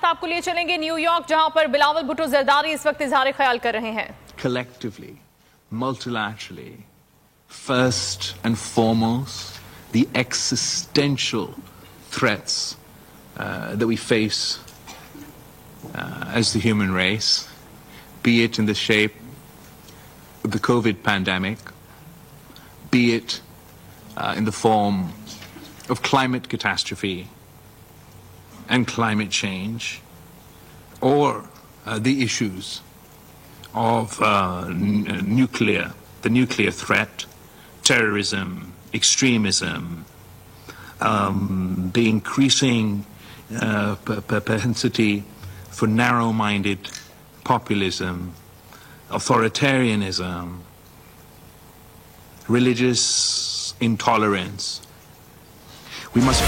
आपको ले चलेंगे न्यूयॉर्क, जहां पर बिलावल भुट्टो जरदारी इस वक्त इजहार ख्याल कर रहे हैं। Collectively, multilaterally, first and foremost, the existential threats that we face as the human race, be it in the shape of the COVID pandemic, be it in the form of climate catastrophe and climate change, or the issues of the nuclear threat, terrorism, extremism, the increasing propensity for narrow-minded populism, authoritarianism, religious intolerance. We must